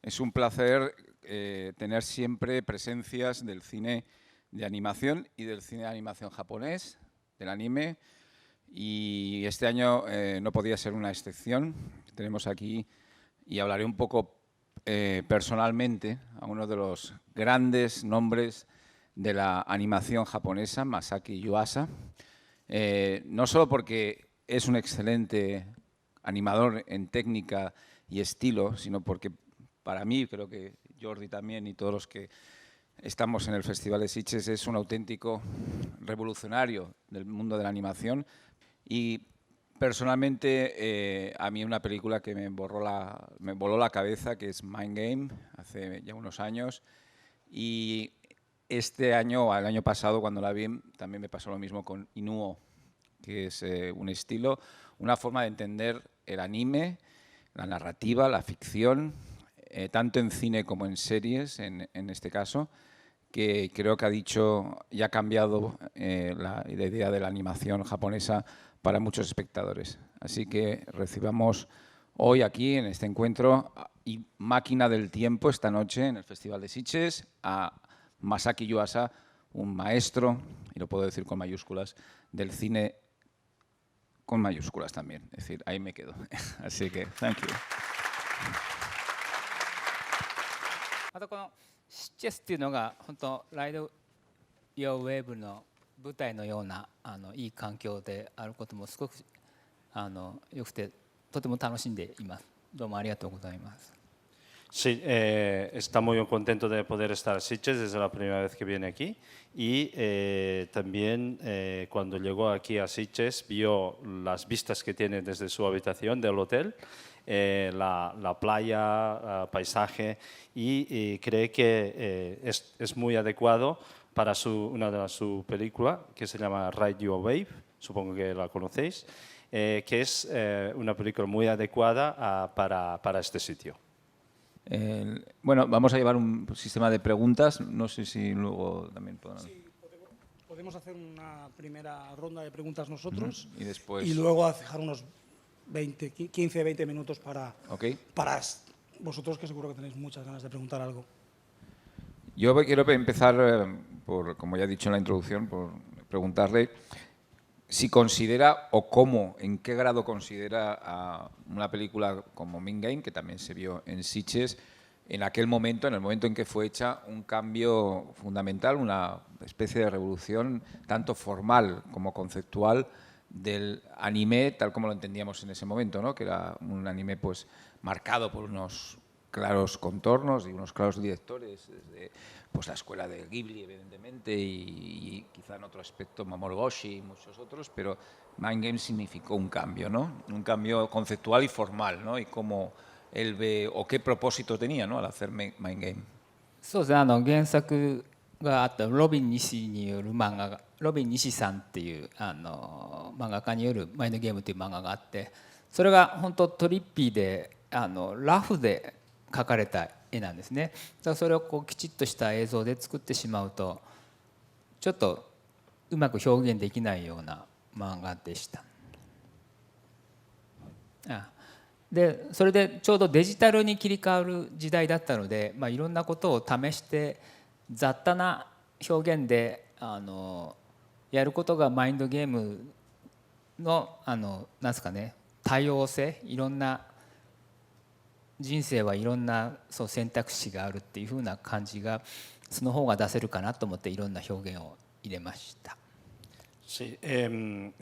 Es un placer tener siempre presencias del cine de animación y del cine de animación japonés, del anime, y este año no podía ser una excepción. Tenemos aquí, y hablaré un poco personalmente, a uno de los grandes nombres de la animación japonesa, Masaki Yuasa, no solo porque es un excelente animador en técnica y estilo, sino porque para mí, creo que Jordi también y todos los que estamos en el Festival de Sitges, es un auténtico revolucionario del mundo de la animación. Y personalmente, a mí una película que me voló la cabeza, que es Mind Game, hace ya unos años. Y este año, o el año pasado, cuando la vi, también me pasó lo mismo con Inuo, que es un estilo, una forma de entender el anime, la narrativa, la ficción, tanto en cine como en series, en este caso, que creo que ha dicho y ha cambiado la idea de la animación japonesa para muchos espectadores. Así que recibamos hoy aquí, en este encuentro, y máquina del tiempo, esta noche, en el Festival de Sitges, a Masaki Yuasa, un maestro, y lo puedo decir con mayúsculas, del cine con mayúsculas también. Es decir, ahí me quedo. Así que, thank you. またこのシッチェスっていうのが本当ライド・ヨー・ウェーブの舞台のようないい環境であることもすごくよくてとても楽しんでいます。どうもありがとうございます。 Sí, está muy contento de poder estar en Sitges, es la primera vez que viene aquí y también cuando llegó aquí a Sitges vio las vistas que tiene desde su habitación del hotel, la playa, paisaje y cree que es muy adecuado para una de su película que se llama Ride Your Wave, supongo que la conocéis, que es una película muy adecuada para este sitio. Bueno, vamos a llevar un sistema de preguntas. No sé si luego también podrán... Sí, podemos hacer una primera ronda de preguntas nosotros y después... y luego dejar unos 15-20 minutos para vosotros, que seguro que tenéis muchas ganas de preguntar algo. Yo quiero empezar, como ya he dicho en la introducción, por preguntarle si considera o cómo, en qué grado considera a una película como Mind Game, que también se vio en Sitges, en aquel momento, en el momento en que fue hecha, un cambio fundamental, una especie de revolución tanto formal como conceptual del anime tal como lo entendíamos en ese momento, ¿no? Que era un anime pues marcado por unos claros contornos y unos claros directores, desde pues la escuela de Ghibli, evidentemente, y quizá en otro aspecto Mamoru Oshii y muchos otros, pero Mind Game significó un cambio, ¿no? Un cambio conceptual y formal, ¿no? Y cómo él ve, o qué propósito tenía, ¿no? Al hacer Mind Game. そうですね、原作があったロビン西による漫画が、ロビン西さんっていう漫画家によるマインドゲームという漫画があって、それが本当トリッピーでラフで描かれた絵なんですね。だからそれをこうきちっとした映像で作ってしまうとちょっとうまく表現できないような漫画でした。でそれでちょうどデジタルに切り替わる時代だったので、いろんなことを試して雑多な表現でやることがマインドゲームのなんですかね、多様性、いろんな人生はいろんな選択肢があるっていうふうな感じがその方が出せるかなと思っていろんな表現を入れました。Sí, el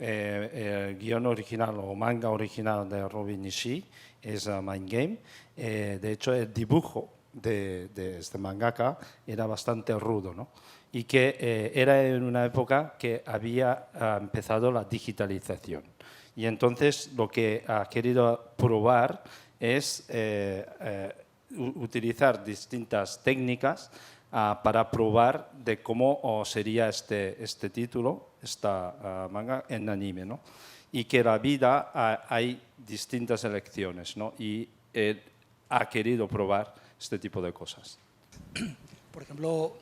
guión original o manga original de Robin Nishi es Mind Game. De hecho, el dibujo de este mangaka era bastante rudo, ¿no? Y que era en una época que había empezado la digitalización. Y entonces lo que ha querido probar es utilizar distintas técnicas para probar de cómo sería este título, esta manga en anime, ¿no? Y que en la vida hay distintas elecciones, ¿no? Y él ha querido probar este tipo de cosas. Por ejemplo,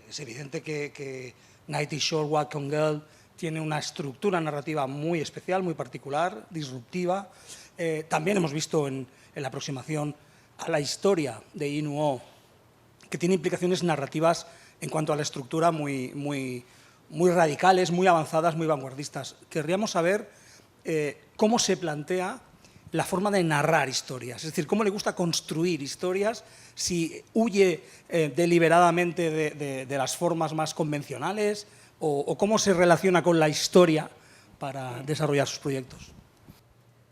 es evidente que Nighty Shore Walk-on Girl tiene una estructura narrativa muy especial, muy particular, disruptiva. También hemos visto en la aproximación a la historia de Inu-Oh, que tiene implicaciones narrativas en cuanto a la estructura muy radicales, muy avanzadas, muy vanguardistas. Querríamos saber cómo se plantea la forma de narrar historias, es decir, cómo le gusta construir historias, si huye deliberadamente de las formas más convencionales o cómo se relaciona con la historia para desarrollar sus proyectos.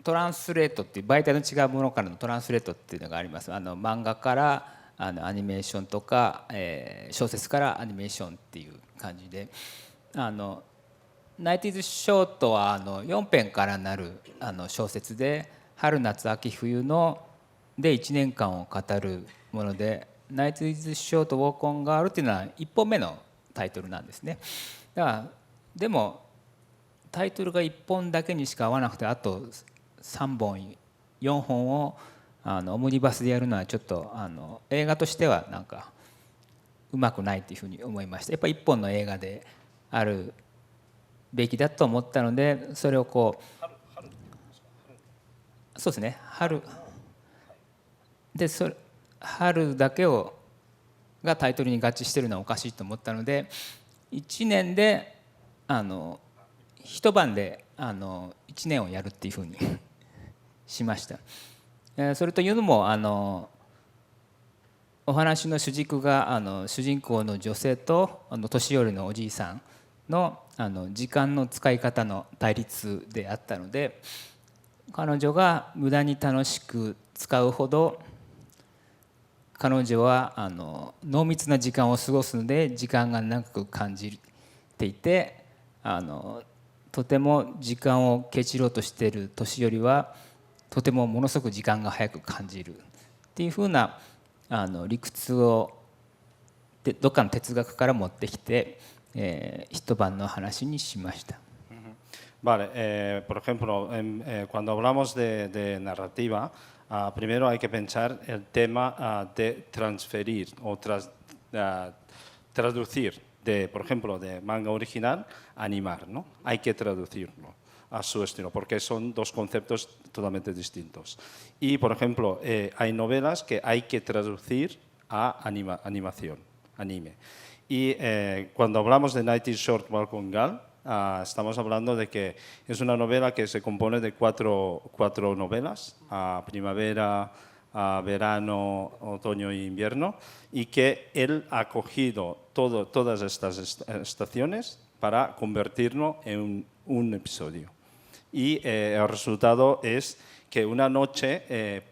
トランスレートっていう媒体の違うものからのトランスレートっていうのがあります。漫画からアニメーションとか、小説からアニメーションっていう感じで、ナイティーズショートは4編からなる小説で、春夏秋冬ので1年間を語るもので、ナイティーズショートウォークオンガールっていうのは1本目のタイトルなんですね。だからでもタイトルが1本だけにしか合わなくて、あと3本4本をオムニバスでやるのはちょっと映画としてはなんかうまくないというふうに思いました。やっぱり1本の映画であるべきだと思ったので、それをこうそうですね、春で春だけがタイトルに合致してるのはおかしいと思ったので、1年で一晩で1年をやるっていうふうにしました。それというのもお話の主軸が主人公の女性と年寄りのおじいさんの時間の使い方の対立であったので、彼女が無駄に楽しく使うほど彼女は濃密な時間を過ごすので時間が長く感じていて、とても時間をケチろうとしている年寄りはとてもものすごく時間が早く感じるっていうふうな理屈をどっかの哲学から持ってきて、一晩の話にしました。Vale, por ejemplo, cuando hablamos de narrativa, primero hay que pensar el tema de transferir o traducir, por ejemplo, de manga original a animar, ¿no? Hay que traducirlo a su estilo, porque son dos conceptos totalmente distintos. Y, por ejemplo, hay novelas que hay que traducir a animación, anime. Y cuando hablamos de Night is Short, Welcome Girl, estamos hablando de que es una novela que se compone de cuatro novelas, primavera, verano, otoño e invierno, y que él ha cogido todas estas estaciones para convertirlo en un episodio. Y el resultado es que una noche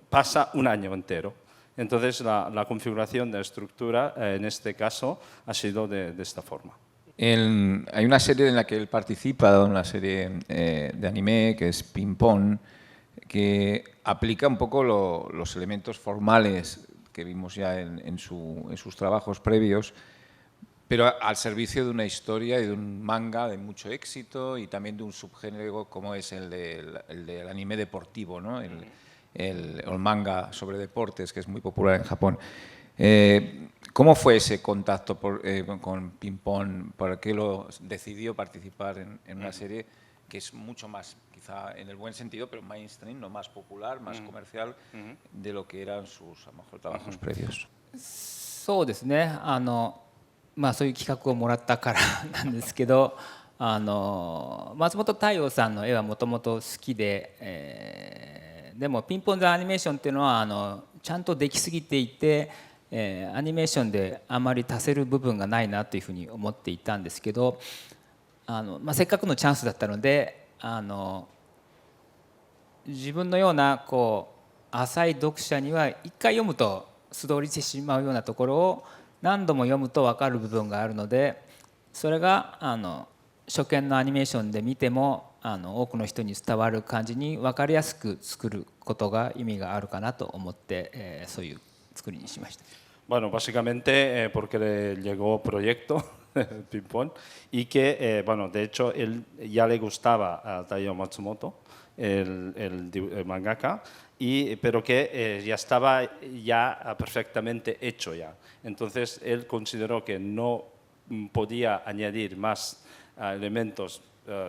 pasa un año entero. Entonces la configuración de estructura en este caso ha sido de esta forma. Hay una serie en la que él participa, una serie de anime que es Ping Pong, que aplica un poco los elementos formales que vimos ya en sus trabajos previos, pero al servicio de una historia y de un manga de mucho éxito y también de un subgénero como es el del anime deportivo, ¿no? el manga sobre deportes, que es muy popular en Japón. ¿Cómo fue ese contacto con Ping Pong? ¿Por qué lo decidió participar en una serie que es mucho más, quizá en el buen sentido, pero mainstream, no más popular, más comercial de lo que eran sus a lo mejor trabajos previos? そうですね、そういう企画をもらったからなんですけど、松本太陽さんの絵はもともと好きで、でもピンポンザアニメーションっていうのはちゃんとできすぎていて、アニメーションであまり足せる部分がないなというふうに思っていたんですけど、せっかくのチャンスだったので自分のような浅い読者には一回読むと素通りしてしまうようなところを何度も読むと分かる部分があるので、それが初見のアニメーションで見ても多くの人に伝わる感じに分かりやすく作ることが意味があるかなと思って、そういう作りにしました。Bueno, básicamente porque le llegó proyecto Ping Pong y que, bueno, de hecho, él ya le gustaba a Taiyo Matsumoto, el mangaka, pero que ya estaba perfectamente hecho ya. Entonces, él consideró que no podía añadir más elementos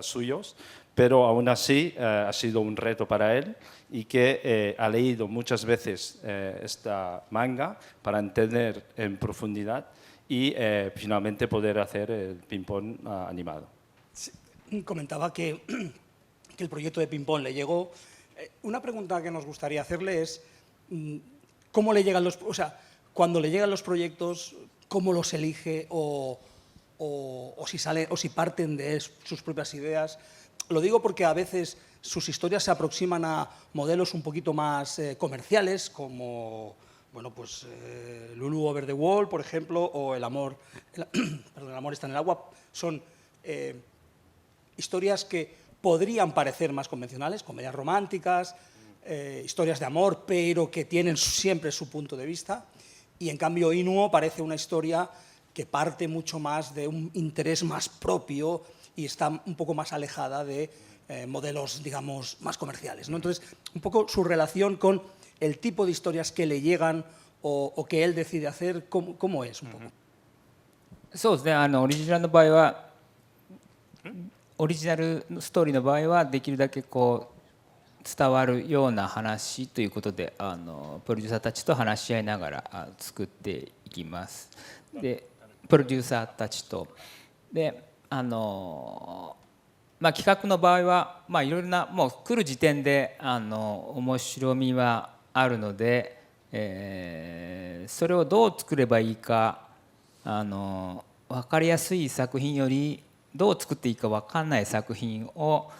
suyos, pero aún así ha sido un reto para él y que ha leído muchas veces esta manga para entender en profundidad y finalmente poder hacer el ping-pong animado. Comentaba que el proyecto de ping-pong le llegó. Una pregunta que nos gustaría hacerle es ¿cómo le llegan o sea, cuando le llegan los proyectos, cómo los elige o si parten de sus propias ideas? Lo digo porque a veces sus historias se aproximan a modelos un poquito más comerciales, como bueno, pues, Lulu Over the Wall, por ejemplo, o El amor está en el agua. Son historias que podrían parecer más convencionales, comedias románticas, historias de amor, pero que tienen siempre su punto de vista. Y en cambio Inuo parece una historia que parte mucho más de un interés más propio y está un poco más alejada de modelos, digamos, más comerciales, ¿no? Entonces, un poco su relación con el tipo de historias que le llegan o que él decide hacer, ¿cómo es un poco? そうですね、オリジナルの場合はオリジナルのストーリーの場合はできるだけこう伝わるような話ということでプロデューサーたちと話し合いながら作っていきます。でプロデューサーたちとで企画の場合はいろいろなもう来る時点で面白みはあるので、それをどう作ればいいか分かりやすい作品よりどう作っていいか分かんない作品を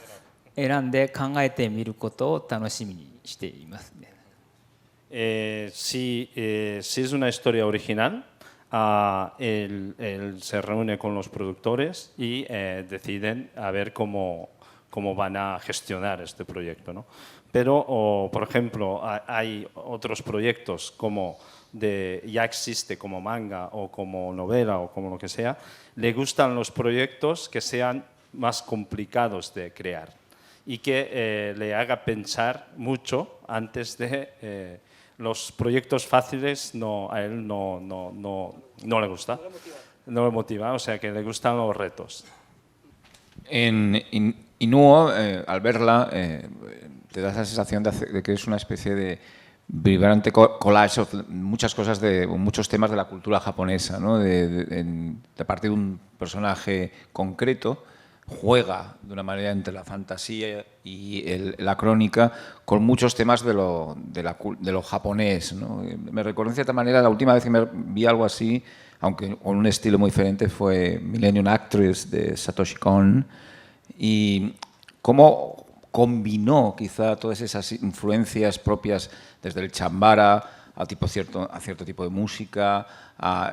選んで考えてみることを楽しみにしていますね。Si es una historia original, él se reúne con los productores y deciden a ver cómo van a gestionar este proyecto, ¿no? Pero, por ejemplo, hay otros proyectos como ya existe como manga o como novela o como lo que sea, le gustan los proyectos que sean más complicados de crear y que le haga pensar mucho antes de... los proyectos fáciles a él no le gusta, no le motiva, o sea que le gustan los retos. En Inuo, al verla, te da esa sensación de que es una especie de vibrante collage de muchas cosas, muchos temas de la cultura japonesa, ¿no? De partir de un personaje concreto, juega de una manera entre la fantasía y la crónica con muchos temas de lo japonés, ¿no? Me recuerdo en cierta manera, la última vez que me vi algo así, aunque con un estilo muy diferente, fue Millennium Actress de Satoshi Kon, y cómo combinó quizá todas esas influencias propias desde el chambara a cierto tipo de música,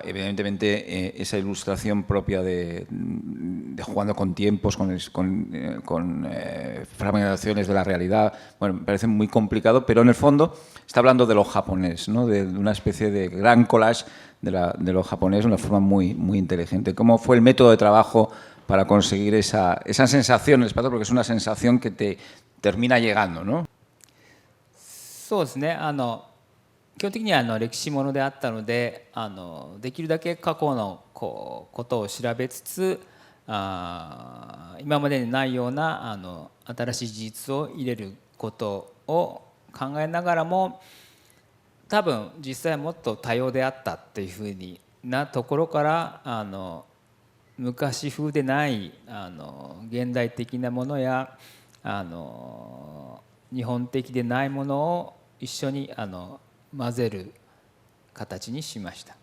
evidentemente esa ilustración propia de jugando con tiempos, con fragmentaciones de la realidad. Bueno, me parece muy complicado, pero en el fondo está hablando de lo japonés, ¿no? De una especie de gran collage de lo japonés de una forma muy, muy inteligente. ¿Cómo fue el método de trabajo para conseguir esa sensación, porque es una sensación que te termina llegando, ¿no? そうですね、基本的には歴史ものであったのでできるだけ過去のことを調べつつ今までにないような新しい事実を入れることを考えながらも多分実際はもっと多様であったっていうふうなところから昔風でない現代的なものや日本的でないものを一緒に混ぜる形にしました。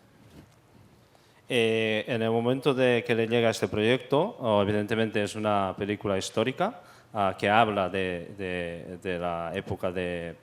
En el momento de que le llega este proyecto, evidentemente es una película histórica que habla de la época de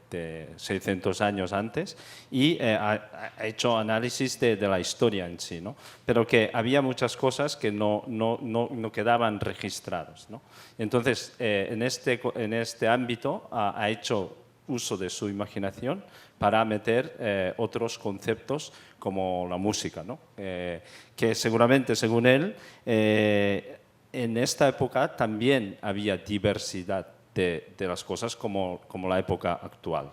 600 años antes y ha hecho análisis de la historia en sí, ¿no? Pero que había muchas cosas que no quedaban registradas, ¿no? Entonces, en este ámbito ha hecho uso de su imaginación para meter otros conceptos como la música, ¿no? Que seguramente, según él, en esta época también había diversidad de las cosas como la época actual.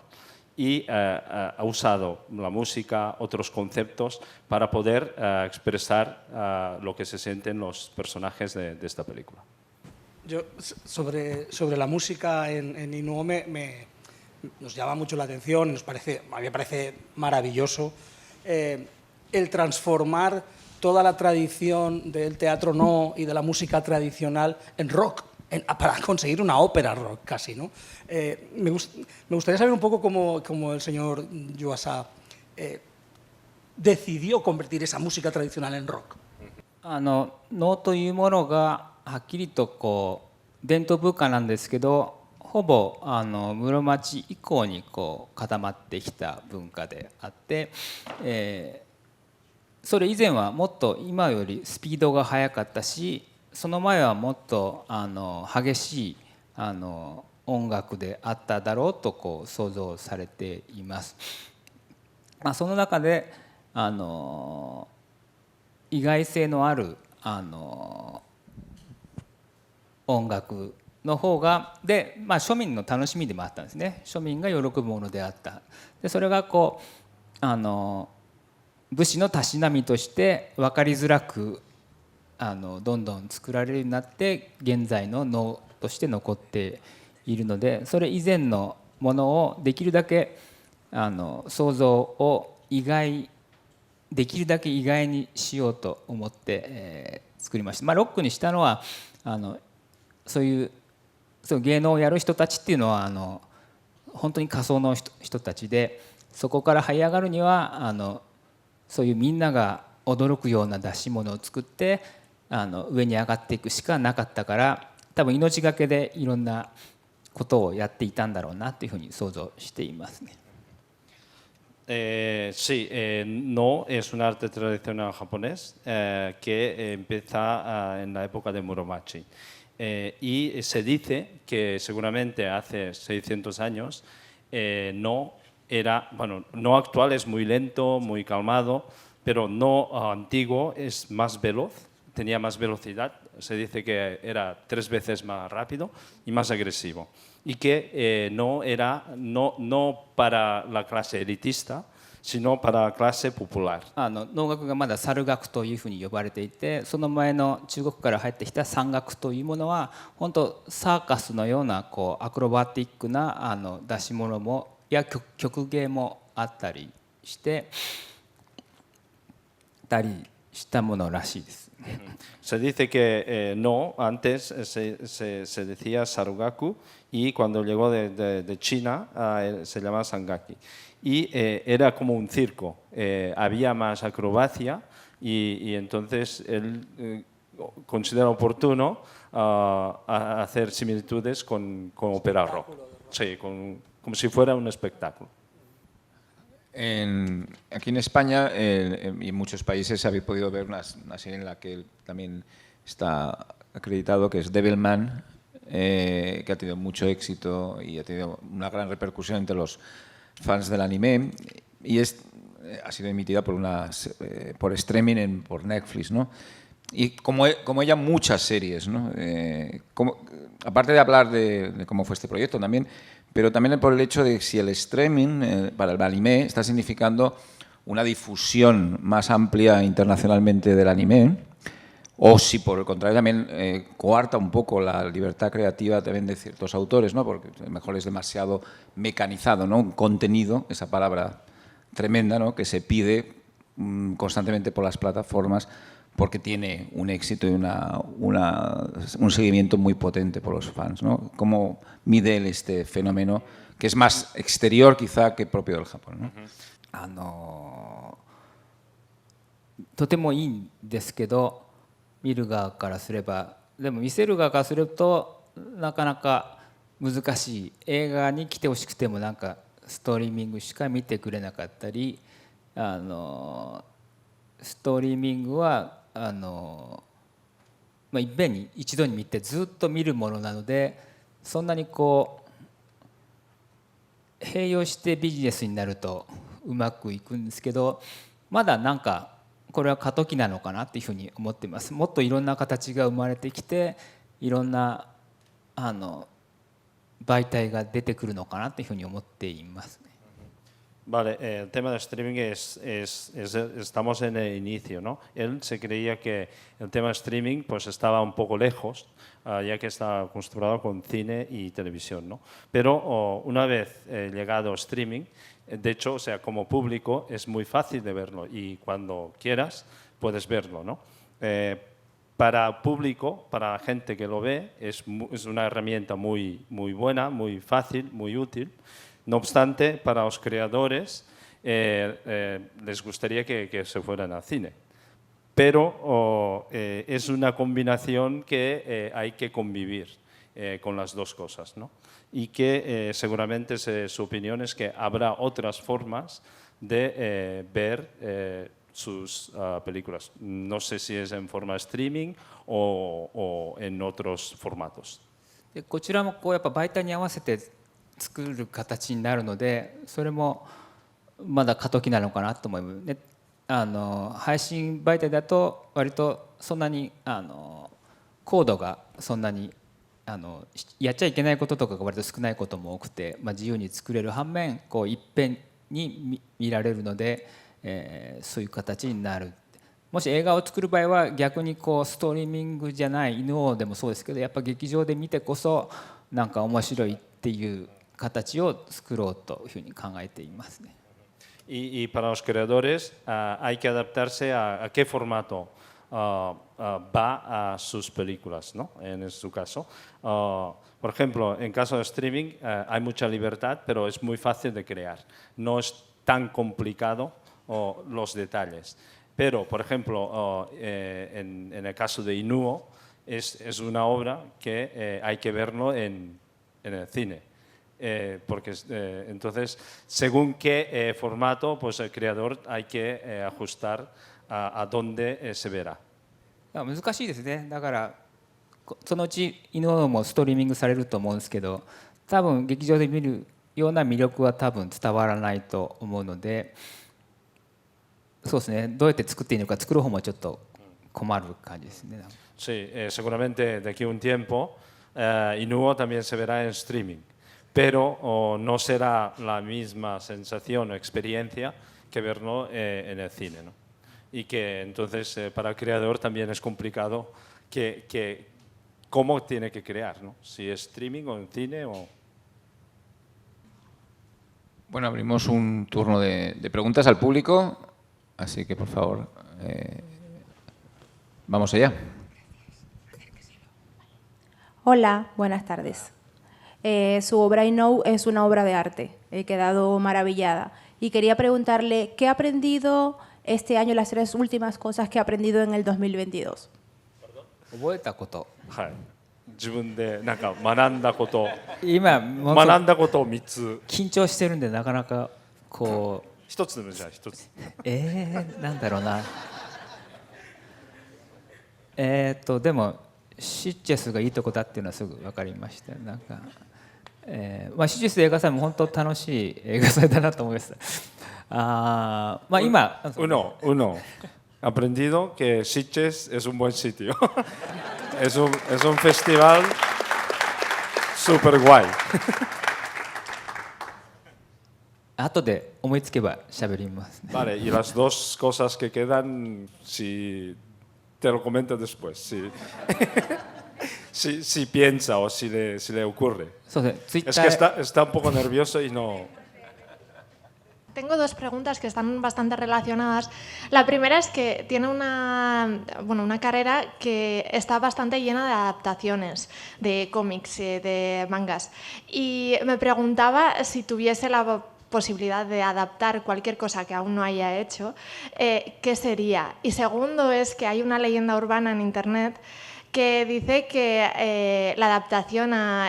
Y ha usado la música, otros conceptos, para poder expresar lo que se sienten los personajes de esta película. Yo, sobre la música en Inuo nos llama mucho la atención, a mí me parece maravilloso el transformar toda la tradición del teatro no y de la música tradicional en rock, para conseguir una ópera rock casi, ¿no? Me gustaría saber un poco cómo el señor Yuasa decidió convertir esa música tradicional en rock. 能というものがはっきりとこう伝統文化なんですけど、ほぼ室町以降にこう固まってきた文化であって、それ以前はもっと今よりスピードが速かったし、その前はもっと激しい音楽であっただろうとこう想像されています。その中で意外性のある音楽の方がで、庶民の楽しみでもあったんですね。庶民が喜ぶものであった。でそれがこう武士のたしなみとして分かりづらくどんどん作られるようになって現在の能として残っているので、それ以前のものをできるだけ想像をできるだけ意外にしようと思って、作りました。ロックにしたのはそういう芸能をやる人たちっていうのは本当に仮想の人たちで、そこから這い上がるにはそういうみんなが驚くような出し物を作って上に上がっていくしかなかったから、多分命がけでいろんなことをやっていたんだろうなというふうに想像していますね。Sí, no es un arte tradicional japonés que empieza en la época de Muromachi. Y se dice que seguramente hace 600 años no era, bueno, no actual es muy lento, muy calmado, pero no antiguo es más veloz, tenía más velocidad, se dice que era 3 veces más rápido y más agresivo. Y que no era no para la clase elitista, sino para la clase popular. 能楽がまだ猿楽というふうに呼ばれていて、その前の中国から入ってきた山楽というものは本当サーカスのようなこうアクロバティックな出し物もや曲芸もあったりしてたりしたものらしいです。Se dice que no, antes se decía Sarugaku y cuando llegó de China se llamaba Sangaki. Y era como un circo, había más acrobacia y entonces él considera oportuno hacer similitudes con ópera rock, sí, como si fuera un espectáculo. Aquí en España y en muchos países habéis podido ver una serie en la que él también está acreditado, que es Devilman, que ha tenido mucho éxito y ha tenido una gran repercusión entre los fans del anime, y ha sido emitida por streaming por Netflix, ¿no? Y como ella, muchas series, ¿no? Aparte de hablar de cómo fue este proyecto también, pero también por el hecho de si el streaming para el anime está significando una difusión más amplia internacionalmente del anime, o si por el contrario también coarta un poco la libertad creativa también de ciertos autores, ¿no? Porque a lo mejor es demasiado mecanizado, ¿no? Un contenido, esa palabra tremenda, ¿no? Que se pide constantemente por las plataformas porque tiene un éxito y un seguimiento muy potente por los fans, ¿no? ¿Cómo mide él este fenómeno que es más exterior quizá que propio del Japón, ¿no? とてもいいんですけど、見る側からすれば、でも見せる側からするとなかなか難しい。映画に来てほしくてもなんかストリーミングしか見てくれなかったり、ストリーミングはいっぺんに一度に見てずっと見るものなので、そんなにこう併用してビジネスになるとうまくいくんですけど、まだなんかこれは過渡期なのかなっていうふうに思っています。もっといろんな形が生まれてきて、いろんな媒体が出てくるのかなっていうふうに思っていますね。Vale, el tema de streaming estamos en el inicio, ¿no? Él se creía que el tema de streaming pues estaba un poco lejos, ya que está acostumbrado con cine y televisión, ¿no? Pero una vez llegado streaming, de hecho, o sea, como público es muy fácil de verlo y cuando quieras puedes verlo, ¿no? Para público, para la gente que lo ve, es una herramienta muy buena, muy fácil, muy útil. No obstante, para los creadores les gustaría que se fueran al cine. Pero es una combinación que hay que convivir con las dos cosas, ¿no? Y que seguramente su opinión es que habrá otras formas de ver sus películas. No sé si es en forma streaming o en otros formatos. でこちらもこうやっぱ媒体に合わせて作る形になるので、それもまだ過渡期なのかなと思います。で配信媒体だと割とそんなにコードがそんなにやっちゃいけないこととかが割と少ないことも多くて、自由に作れる反面こういっぺんに見られるので、そういう形になる。もし映画を作る場合は逆にこうストリーミングじゃない犬王でもそうですけど、やっぱ劇場で見てこそなんか面白いっていう形を作ろうというふうに考えていますね。Y para los creadores hay que adaptarse a qué formato va a sus películas, ¿no? En su caso. Por ejemplo, en caso de streaming hay mucha libertad, pero es muy fácil de crear. No es tan complicado los detalles. Pero, por ejemplo, en el caso de Inuo, es una obra que hay que verlo en el cine. Porque entonces, según qué formato, pues el creador hay que ajustar a dónde se verá. 難しいですね。だからそのうち犬王もストリーミングされると思うんですけど、多分劇場で見るような魅力は多分伝わらないと思うので、そうですね。どうやって作っていいのか作る方もちょっと困る感じですね。Sí, seguramente de aquí a un tiempo Inuo también se verá en streaming, pero no será la misma sensación o experiencia que verlo en el cine, ¿no? Y que entonces para el creador también es complicado que cómo tiene que crear, ¿no? Si es streaming o en cine o... Bueno, abrimos un turno de preguntas al público, así que por favor, vamos allá. Hola, buenas tardes. Su obra I Know es una obra de arte. He quedado maravillada. Y quería preguntarle, ¿qué ha aprendido este año, las 3 últimas cosas que ha aprendido en el 2022? 覚えたこと。はい。自分でなんか学んだこと、今学んだことを3つ。緊張してるんでなかなかこう。一つでもじゃあ一つ。なんだろうな。でもシッチェスがいいとこだっていうのはすぐ分かりました。なんか、シッチェス映画祭も本当楽しい映画祭だなと思いました。今。Uno. Aprendido que Sitges es un buen sitio. es un festival súper guay. 後で思いつけば喋りますね。Vale, y las dos cosas que quedan, si te lo comento después, si piensa o si le ocurre. Es que está un poco nervioso y no... Tengo 2 preguntas que están bastante relacionadas. La primera es que tiene una carrera que está bastante llena de adaptaciones de cómics, de mangas. Y me preguntaba si tuviese la posibilidad de adaptar cualquier cosa que aún no haya hecho, ¿qué sería? Y segundo es que hay una leyenda urbana en Internet que dice que la adaptación a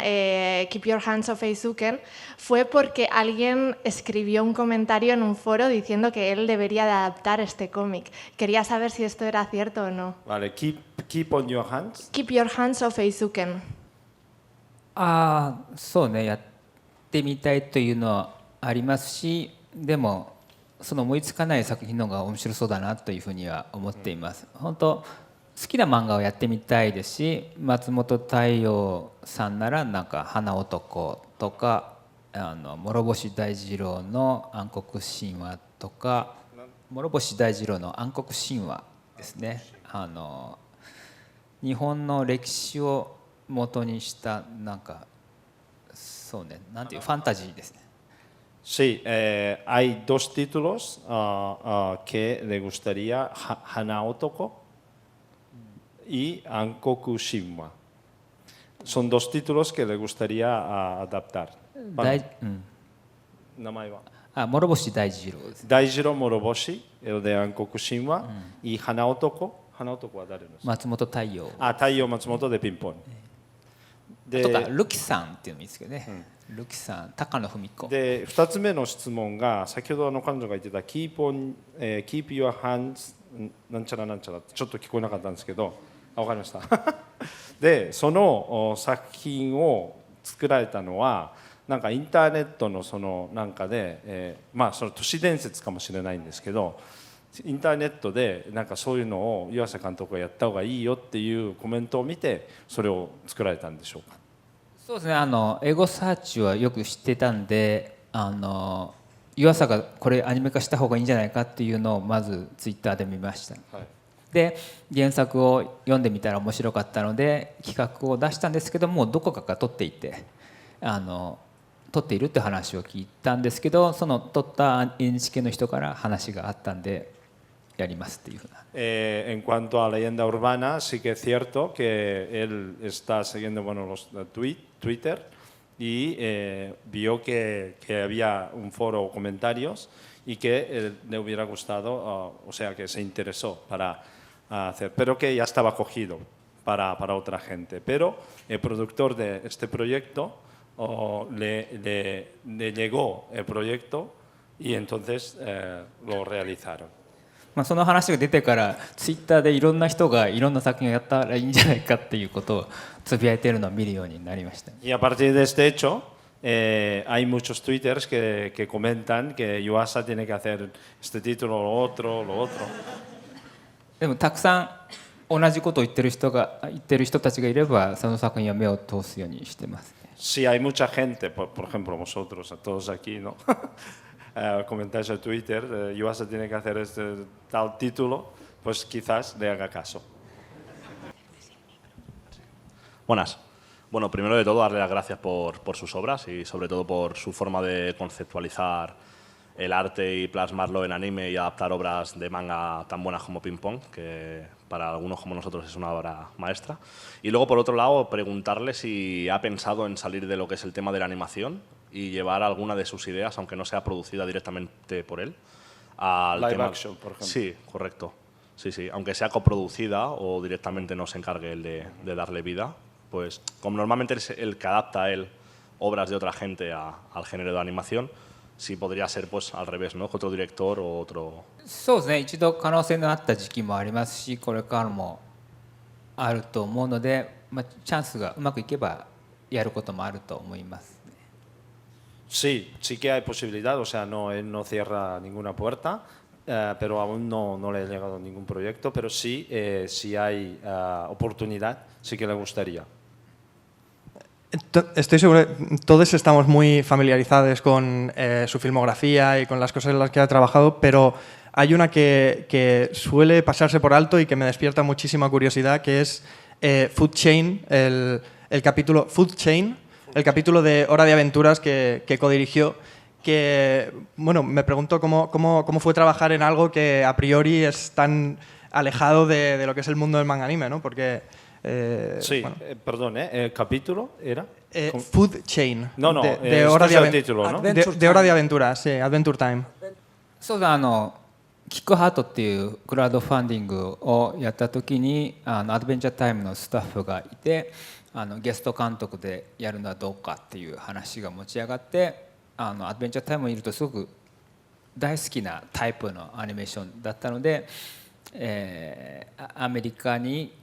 Keep Your Hands Off Eizouken fue porque alguien escribió un comentario en un foro diciendo que él debería de adaptar este cómic. Quería saber si esto era cierto o no. Vale, keep on your hands. Keep Your Hands Off Eizouken. そうね、やってみたいというのはありますし、でもその思いつかない作品の方が面白そうだなというふうには思っています。本当好きな漫画をやってみたいですし、松本太陽さんならなんか花男とか諸星大二郎の暗黒神話とか、諸星大二郎の暗黒神話ですね。日本の歴史を元にしたなんかそうね、なんていうファンタジーですね。Sí, hay dos títulos que le gustaría, Hana Otoko y Ankoku Shinwa. Son dos títulos que le gustaría adaptar. 名前は諸星大二郎です。大二郎諸星、el de Ankoku Shinwa, y Hana Otoko. Hana Otoko は誰ですか？松本太陽。太陽松本でピンポン。とかルキさんっていうのもいいですけどね。ルキさん、高野文子。で2つ目の質問が先ほど彼女が言ってた keep your hands なんちゃらなんちゃらってちょっと聞こえなかったんですけど、分かりましたでその作品を作られたのはなんかインターネットのそのなんかで、まあその都市伝説かもしれないんですけど、インターネットでなんかそういうのを湯浅監督がやった方がいいよっていうコメントを見てそれを作られたんでしょうか？そうですね、エゴサーチはよく知ってたんで、湯浅がこれアニメ化した方がいいんじゃないかっていうのをまずツイッターで見ました、はい、で原作を読んでみたら面白かったので企画を出したんですけども、どこかが撮っていて撮っているって話を聞いたんですけど、その撮った NHK の人から話があったんでやりますっていうふうな。En cuanto a leyenda urbana, sí que es cierto que él está siguiendo los Twitter y vio que había un foro o comentarios y que le hubiera gustado, o sea, que se interesó para hacer, pero que ya estaba cogido para otra gente. Pero el productor de este proyecto le llegó el proyecto y entonces lo realizaron. その話が出てからツイッターでいろんな人がいろんな作品をやったらいいんじゃないかっていうことをつぶやいているのを見るようになりました。Y a partir de este hecho, hay muchos twitters que comentan que Yuasa tiene que hacer este título, lo otro. でもたくさん同じことを言ってる人たちがいればその作品は目を通すようにしてます、ね。Si hay mucha gente, por ejemplo vosotros, a todos aquí, ¿no? Comentáis en Twitter, Yuasa tiene que hacer este tal título, pues quizás le haga caso. Buenas. Bueno, primero de todo, darle las gracias por sus obras y sobre todo por su forma de conceptualizar el arte y plasmarlo en anime y adaptar obras de manga tan buenas como Ping Pong, que para algunos como nosotros es una obra maestra. Y luego, por otro lado, preguntarle si ha pensado en salir de lo que es el tema de la animación y llevar alguna de sus ideas, aunque no sea producida directamente por él, al Live tema... action, por ejemplo. Sí, correcto. Sí, aunque sea coproducida o directamente no se encargue él de darle vida, pues como normalmente es el que adapta a él obras de otra gente al género de animación, sí podría ser pues al revés, ¿no? Otro director o otro... そうですね、一度可能性のあった時期もありますし、これからもあると思うので、チャンスがうまくいけばやることもあると思います。Sí que hay posibilidad, o sea, él no cierra ninguna puerta, pero aún no le ha llegado ningún proyecto, pero sí, si hay oportunidad, sí que le gustaría. Estoy seguro, todos estamos muy familiarizados con su filmografía y con las cosas en las que ha trabajado, pero hay una que suele pasarse por alto y que me despierta muchísima curiosidad, que es Food Chain, el capítulo Food Chain, el capítulo de Hora de Aventuras que codirigió, que bueno, me pregunto cómo fue trabajar en algo que a priori es tan alejado de lo que es el mundo del manga anime, ¿no? Porque sí, bueno. Perdón, ¿el capítulo era? Food Chain. No, de Hora de título, ¿no? de Hora de Aventuras, sí, Adventure Time. そうだ、キックハートっていうクラウドファンディングをやった時にアドベンチャータイムのスタッフがいてゲスト監督でやるのはどうかっていう話が持ち上がってアドベンチャータイムにいるとすごく大好きなタイプのアニメーションだったので、アメリカに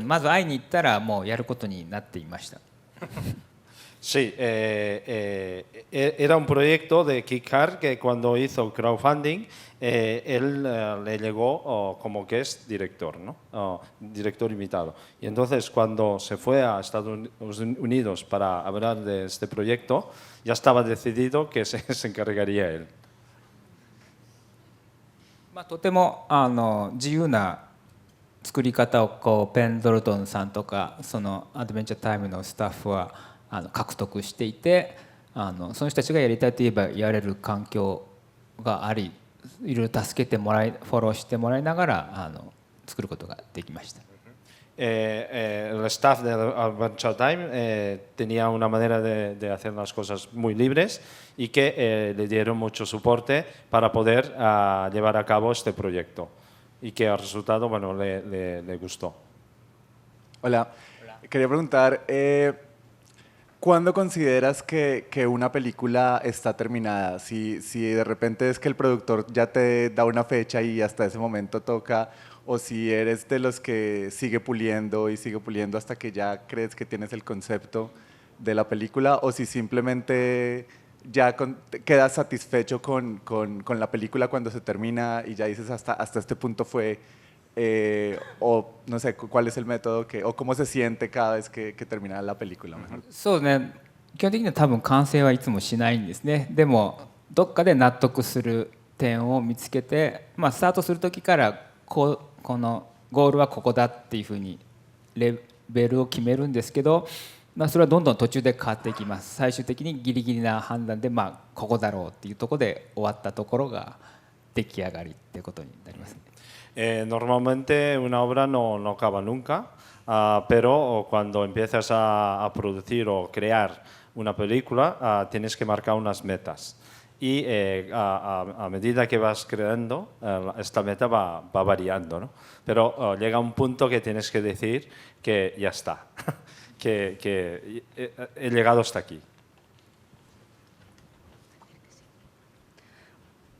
まず会いに行ったらもうやることになっていました。Sí, era un proyecto de Kickstart que cuando hizo crowdfunding, él le llegó como guest director, ¿no? Director invitado. Y entonces cuando se fue a Estados Unidos para hablar de este proyecto, ya estaba decidido que se encargaría él. とても自由な作り方をペンドルトンさんとかそのアドベンチャータイムのスタッフは獲得していて、その人たちがやりたいといえばやれる環境があり、いろいろ助けてもらいフォローしてもらいながら作ることができました。El staff de Adventure Time tenía una manera de hacer las cosas muy libres y que le dieron mucho soporte para poder llevar a cabo este proyecto y que el resultado bueno, le gustó. Hola. Quería preguntar, ¿cuándo consideras que una película está terminada? Si de repente es que el productor ya te da una fecha y hasta ese momento toca, o si eres de los que sigue puliendo y sigue puliendo hasta que ya crees que tienes el concepto de la película, o si simplemente ya quedas satisfecho con la película cuando se termina y ya dices hasta este punto fue, o no sé, cuál es el método o cómo se siente cada vez que termina la película. Mejor. そうね、基本的には多分完成はいつもしないんですね。でもどっかで納得する点を見つけて、スタートする時からこのゴールはここだっていうふうにレベルを決めるんですけど、それはどんどん途中で変わっていきます。最終的にギリギリな判断で、ここだろうっていうところで終わったところが出来上がりっていうことになりますね。Normalmente una obra no acaba nunca, pero cuando empiezas a producir o crear una película tienes que marcar unas metas. Y a medida que vas creando, esta meta va variando, ¿no? Pero llega un punto que tienes que decir que ya está, que he llegado hasta aquí.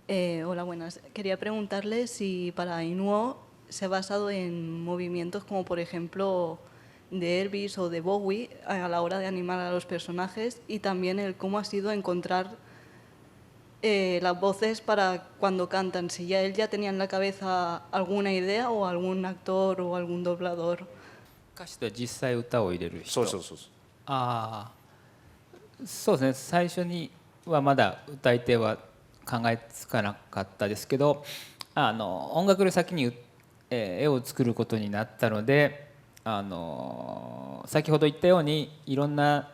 Hola, buenas. Quería preguntarle si para Inuo se ha basado en movimientos como, por ejemplo, de Elvis o de Bowie a la hora de animar a los personajes, y también el cómo ha sido encontrar las voces para cuando cantan, si él ya tenía en la cabeza alguna idea o algún actor o algún doblador. 歌詞と実際歌を入れる人。そう。そうですね。最初にはまだ歌い手は考えつかなかったですけど、音楽より先に絵を作ることになったので、先ほど言ったようにいろんな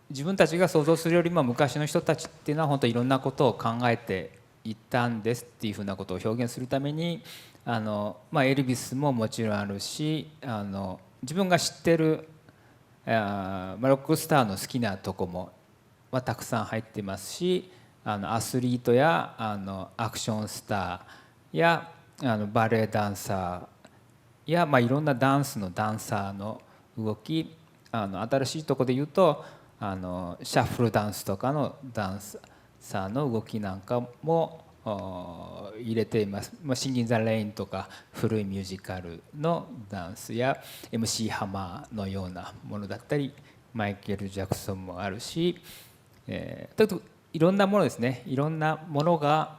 自分たちが想像するよりも昔の人たちっていうのは本当いろんなことを考えていったんですっていうふうなことを表現するためにエルビスももちろんあるし自分が知ってるロックスターの好きなとこもたくさん入ってますしアスリートやアクションスターやバレエダンサーやいろんなダンスのダンサーの動き新しいところで言うとシャッフルダンスとかのダンサーの動きなんかも入れています。シンギン・ザ・レインとか古いミュージカルのダンスや MC ハマーのようなものだったりマイケル・ジャクソンもあるし、いろんなものですね。いろんなものが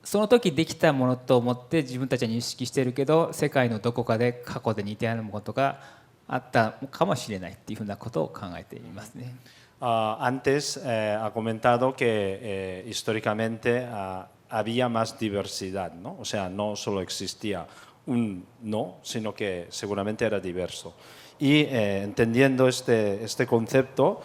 その時できたものと思って自分たちは認識しているけど世界のどこかで過去で似たようなことがあったかもしれないっていうふうなことを考えていますね。Antes ha comentado que históricamente había más diversidad, ¿no? O sea, no solo existía un no, sino que seguramente era diverso. Y entendiendo este concepto,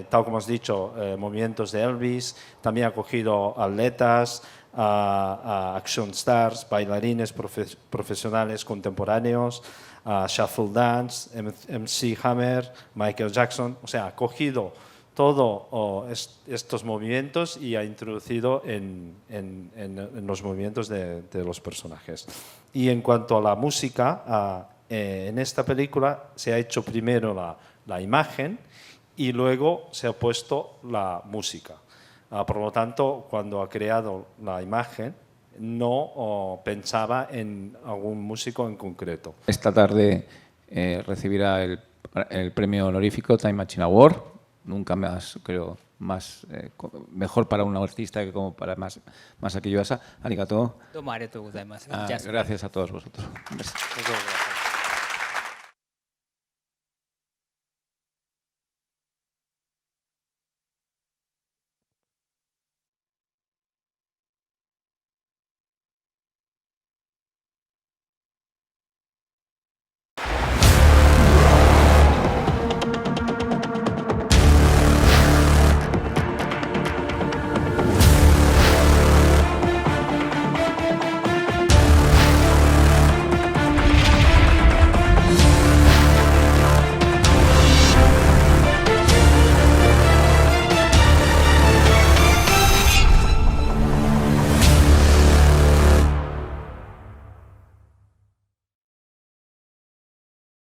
tal como has dicho, movimientos de Elvis, también ha cogido atletas, action stars, bailarines profesionales contemporáneos, shuffle dance, MC Hammer, Michael Jackson, o sea, ha cogido todos estos movimientos y ha introducido en los movimientos de los personajes. Y en cuanto a la música, en esta película se ha hecho primero la imagen y luego se ha puesto la música. Por lo tanto, cuando ha creado la imagen, no pensaba en algún músico en concreto. Esta tarde recibirá el premio honorífico Time Machine Award. Nunca más, creo, mejor para un artista que como para Masaki Yuasa. Arigato. Domo arigatou gozaimasu. Gracias a todos vosotros. Muchas gracias.